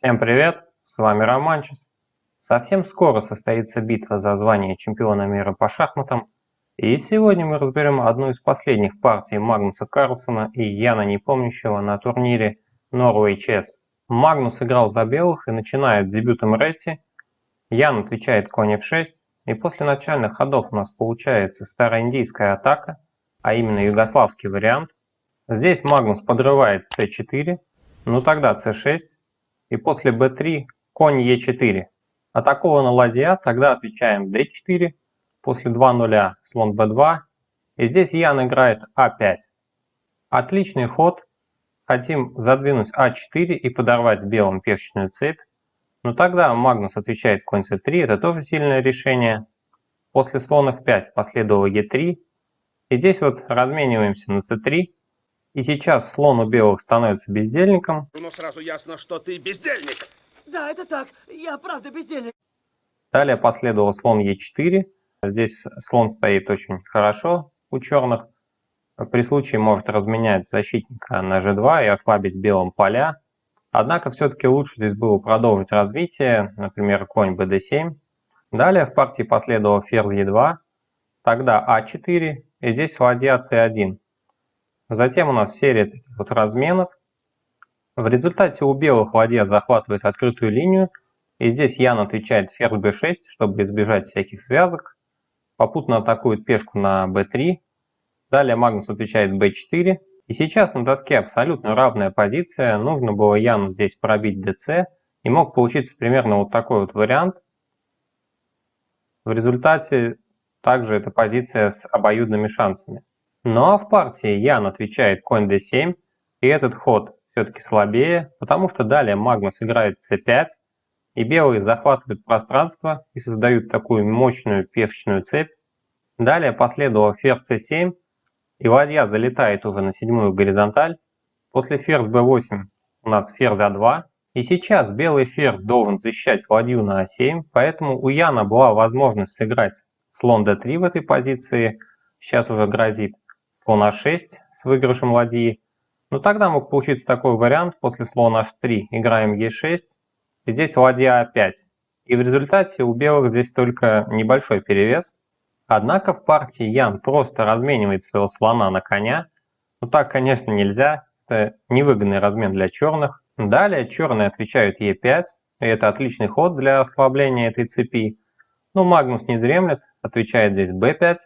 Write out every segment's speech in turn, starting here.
Всем привет, с вами Романчес. Совсем скоро состоится битва за звание чемпиона мира по шахматам, и сегодня мы разберем одну из последних партий Магнуса Карлсена и Яна Непомнящего на турнире Norway Chess. Магнус играл за белых и начинает дебютом Ретти. Ян отвечает конь f6, и после начальных ходов у нас получается староиндийская атака, а именно югославский вариант. Здесь Магнус подрывает c4, но тогда c6, и после b3 конь e4. Атакована ладья, тогда отвечаем d4, после 2-0 слон b2, и здесь Ян играет a5. Отличный ход, хотим задвинуть a4 и подорвать белым пешечную цепь, но тогда Магнус отвечает конь c3, это тоже сильное решение. После слона f5 последовало e3, и здесь вот размениваемся на c3, и сейчас слон у белых становится бездельником. Ну сразу ясно, что ты бездельник. Да, это так. Я правда бездельник. Далее последовал слон e4. Здесь слон стоит очень хорошо у черных. При случае может разменять защитника на g2 и ослабить белым поля. Однако все-таки лучше здесь было продолжить развитие, например, конь bd7. Далее в партии последовал ферзь e2, тогда a4 и здесь ладья c1. Затем у нас серия таких вот разменов. В результате у белых ладья захватывает открытую линию, и здесь Ян отвечает ферзь b6, чтобы избежать всяких связок. Попутно атакует пешку на b3. Далее Магнус отвечает b4. И сейчас на доске абсолютно равная позиция. Нужно было Яну здесь пробить dc, и мог получиться примерно вот такой вот вариант. В результате также эта позиция с обоюдными шансами. Ну а в партии Ян отвечает конь d7, и этот ход все-таки слабее, потому что далее Магнус играет c5, и белые захватывают пространство и создают такую мощную пешечную цепь. Далее последовало ферзь c7, и ладья залетает уже на седьмую горизонталь. После ферзь b8 у нас ферзь a2, и сейчас белый ферзь должен защищать ладью на a7, поэтому у Яна была возможность сыграть слон d3 в этой позиции, сейчас уже грозит слон a6 с выигрышем ладьи. Но тогда мог получиться такой вариант, после слона h3 играем e6, и здесь ладья a5. И в результате у белых здесь только небольшой перевес. Однако в партии Ян просто разменивает своего слона на коня. Но так, конечно, нельзя, это невыгодный размен для черных. Далее черные отвечают e5, и это отличный ход для ослабления этой цепи. Но Магнус не дремлет, отвечает здесь b5.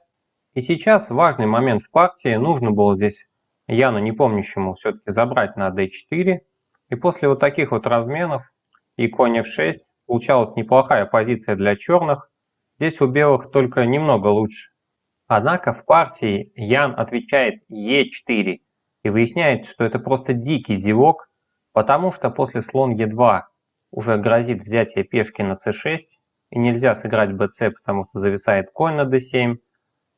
И сейчас важный момент в партии, нужно было здесь Яну Непомнящему все-таки забрать на d4. И после вот таких вот разменов и конь f6 получалась неплохая позиция для черных. Здесь у белых только немного лучше. Однако в партии Ян отвечает e4 и выясняет, что это просто дикий зевок, потому что после слон e2 уже грозит взятие пешки на c6, и нельзя сыграть bc, потому что зависает конь на d7.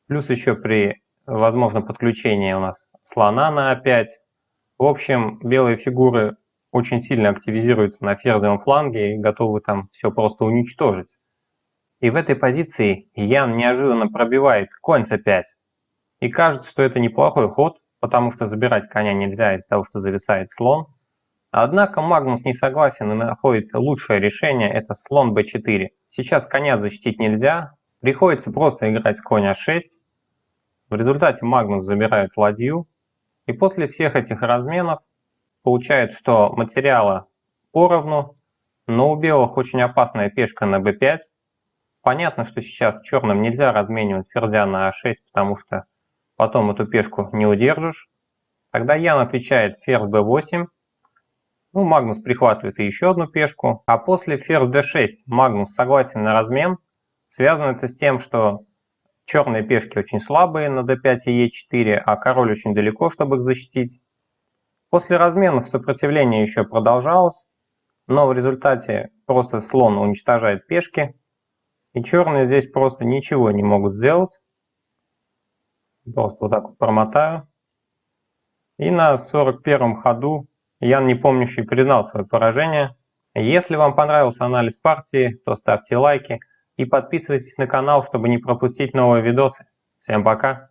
Плюс еще при возможном подключении у нас слона на a5. В общем, белые фигуры очень сильно активизируются на ферзевом фланге и готовы там все просто уничтожить. И в этой позиции Ян неожиданно пробивает конь c5. И кажется, что это неплохой ход, потому что забирать коня нельзя из-за того, что зависает слон. Однако Магнус не согласен и находит лучшее решение, это слон b4. Сейчас коня защитить нельзя, приходится просто играть конь a6. В результате Магнус забирает ладью. И после всех этих разменов получает, что материала поровну, но у белых очень опасная пешка на b5. Понятно, что сейчас черным нельзя разменивать ферзя на a6, потому что потом эту пешку не удержишь. Тогда Ян отвечает ферзь b8. Ну, Магнус прихватывает и еще одну пешку. А после ферзь d6 Магнус согласен на размен. Связано это с тем, что черные пешки очень слабые на d5 и e4, а король очень далеко, чтобы их защитить. После разменов сопротивление еще продолжалось, но в результате просто слон уничтожает пешки, и черные здесь просто ничего не могут сделать. Просто вот так вот промотаю. И на 41-м ходу Ян Непомнящий признал свое поражение. Если вам понравился анализ партии, то ставьте лайки и подписывайтесь на канал, чтобы не пропустить новые видосы. Всем пока!